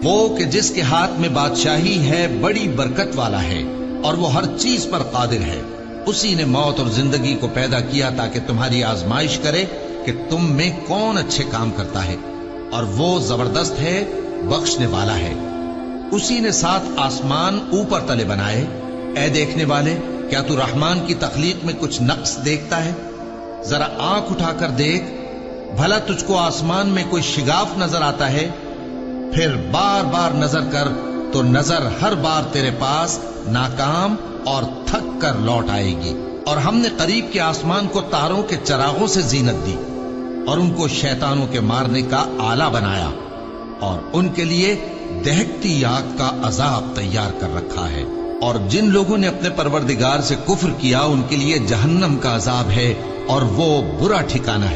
وہ کہ جس کے ہاتھ میں بادشاہی ہے بڑی برکت والا ہے اور وہ ہر چیز پر قادر ہے. اسی نے موت اور زندگی کو پیدا کیا تاکہ تمہاری آزمائش کرے کہ تم میں کون اچھے کام کرتا ہے، اور وہ زبردست ہے، بخشنے والا ہے. اسی نے 7 آسمان اوپر تلے بنائے. اے دیکھنے والے، کیا تو رحمان کی تخلیق میں کچھ نقص دیکھتا ہے؟ ذرا آنکھ اٹھا کر دیکھ، بھلا تجھ کو آسمان میں کوئی شگاف نظر آتا ہے؟ پھر بار بار نظر کر تو نظر ہر بار تیرے پاس ناکام اور تھک کر لوٹ آئے گی. اور ہم نے قریب کے آسمان کو تاروں کے چراغوں سے زینت دی اور ان کو شیطانوں کے مارنے کا آلہ بنایا، اور ان کے لیے دہکتی آگ کا عذاب تیار کر رکھا ہے. اور جن لوگوں نے اپنے پروردگار سے کفر کیا ان کے لیے جہنم کا عذاب ہے، اور وہ برا ٹھکانہ ہے.